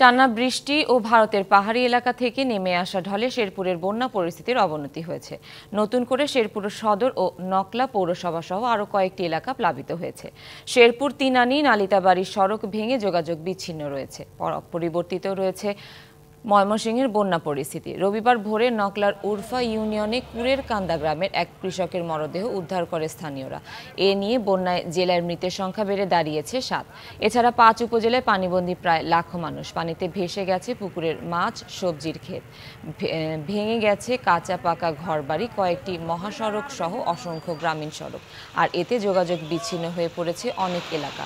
টানা বৃষ্টি ও ভারতের পাহাড়ি এলাকা থেকে নেমে আসা ঢলে শেরপুরের বন্যা পরিস্থিতির অবনতি হয়েছে। নতুন করে শেরপুর সদর ও নকলা পৌরসভা সহ আরও কয়েকটি এলাকা প্লাবিত হয়েছে। শেরপুর তিনানি নালিতাবাড়ি সড়ক ভেঙে যোগাযোগ বিচ্ছিন্ন রয়েছে। পরিবর্তিত রয়েছে ময়মনসিংহের বন্যা পরিস্থিতি। রবিবার ভোরে নকলার উরফা ইউনিয়নে কুরের কান্দা গ্রামের এক কৃষকের মরদেহ উদ্ধার করে স্থানীয়রা। এ নিয়ে বন্যায় জেলার মৃতের সংখ্যা বেড়ে দাঁড়িয়েছে ৭। এছাড়া ৫ উপজেলায় পানিবন্দী প্রায় লাখো মানুষ। পানিতে ভেসে গেছে পুকুরের মাছ, সবজির ক্ষেত, ভেঙে গেছে কাঁচা পাকা ঘরবাড়ি, কয়েকটি মহাসড়ক সহ অসংখ্য গ্রামীণ সড়ক। আর এতে যোগাযোগ বিচ্ছিন্ন হয়ে পড়েছে অনেক এলাকা।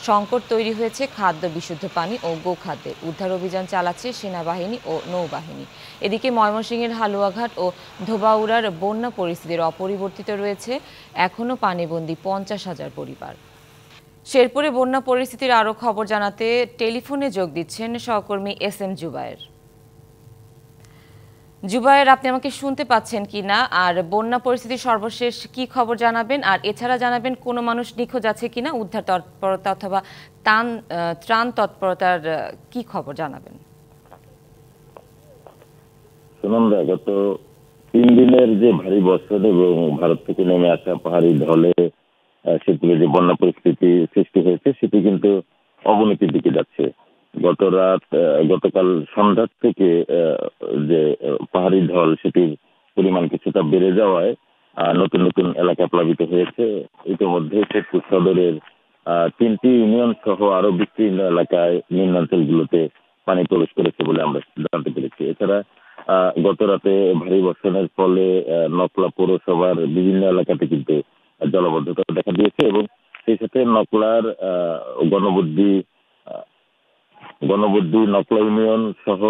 সংকট তৈরি হয়েছে খাদ্য, বিশুদ্ধ পানি ও গোখাদ্যের। উদ্ধার অভিযান চালাচ্ছে সেনাবাহিনী ও নৌবাহিনী। এদিকে ময়মনসিংহের হালুয়াঘাট ও ধোবাউড়ার বন্যা পরিস্থিতির অপরিবর্তিত রয়েছে, এখনও পানিবন্দী ৫০,০০০ পরিবার। শেরপুরে বন্যা পরিস্থিতির আরও খবর জানাতে টেলিফোনে যোগ দিচ্ছেন সহকর্মী SM জুবায়ের। জুবায়ের, আপনি আমাকে শুনতে পাচ্ছেন কি না? আর বন্যা পরিস্থিতির সর্বশেষ কি খবর জানাবেন? আর এছাড়া জানাবেন কোনো মানুষ নিখোঁজ আছে কিনা, উদ্ধার তৎপরতা অথবা ত্রাণ তৎপরতার কি খবর জানাবেন? সুনন্দা, গত ৩ দিনের যে ভারী বর্ষণ এবং ভারত থেকে নেমে আসা পাহাড়ি ঢলে সেতুলে যে বন্যা পরিস্থিতি সৃষ্টি হয়েছে সেটি কিন্তু অবনতির দিকে যাচ্ছে। গতকাল সন্ধ্যার থেকে যে পাহাড়ি ঢল সেটির পরিমাণ কিছুটা বেড়ে যাওয়ায় নতুন নতুন এলাকা প্লাবিত হয়েছে। ইতিমধ্যে শেরপুর সদরের ৩টি ইউনিয়ন সহ আরো বিস্তীর্ণ এলাকায় নিম্নাঞ্চলগুলোতে পানি প্রবেশ করেছে বলে আমরা জানতে পেরেছি। এছাড়া গত রাতে ভারী বর্ষণের ফলে নকলা পৌরসভার বিভিন্ন এলাকাতে কিন্তু জলাবদ্ধতা দেখা দিয়েছে এবং সেই সাথে নকলার গণবুদ্ধি নকলা ইউনিয়ন সহ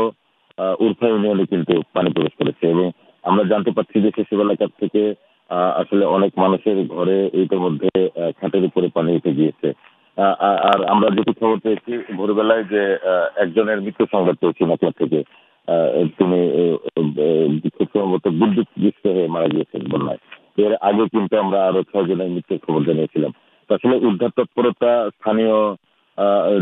উরফা ইউনিয়নে কিন্তু পানি প্রবেশ করেছে এবং আমরা জানতে পারছি যে সেসব এলাকা থেকে আসলে অনেক মানুষের ঘরে ইতিমধ্যে খাটের উপরে পানি উঠে গিয়েছে। আর আমরা যেটি খবর পেয়েছি ভোরবেলায় যে একজনের মৃত্যু সংবাদ পেয়েছি নকলা থেকে। তিনি খুব সম্ভবত বিদ্যুৎ হয়ে মারা গিয়েছেন বন্যায়। এর আগে কিন্তু আমরা আরো ৬ জনের মৃত্যুর খবর জানিয়েছিলাম। আসলে উদ্ধার তৎপরতা স্থানীয়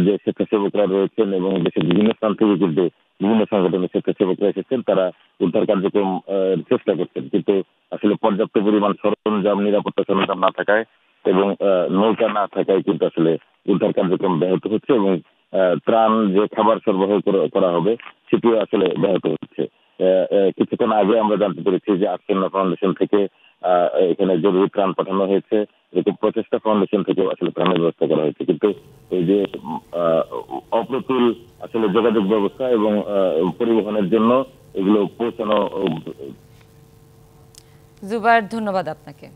যে স্বেচ্ছাসেবকরা রয়েছেন এবং দেশের বিভিন্ন স্থান থেকে কিন্তু বিভিন্ন সংগঠনের স্বেচ্ছাসেবকরা এসেছেন, তারা উদ্ধার কার্যক্রম চেষ্টা করছেন, কিন্তু আসলে পর্যাপ্ত পরিমাণ সরঞ্জাম, নিরাপত্তা সরঞ্জাম না থাকায় এবং নৌকা না থাকায় কিন্তু আসলে উদ্ধার কার্যক্রম ব্যাহত হচ্ছে এবং ত্রাণ যে খাবার সরবরাহ করা হবে সেটিও আসলে ব্যাহত হচ্ছে। কিছুক্ষণ আগে আমরা জানতে পেরেছি যে আশ্চর্য ফাউন্ডেশন থেকে এখানে জরুরি ত্রাণ পাঠানো হয়েছে। এরকম প্রচেষ্টা ফাউন্ডেশন থেকে আসলে ত্রাণের ব্যবস্থা করা হয়েছে, কিন্তু এই যে অপ্রতুল আসলে যোগাযোগ ব্যবস্থা এবং পরিবহনের জন্য এগুলো পৌঁছানো। জুবায়ের, ধন্যবাদ আপনাকে।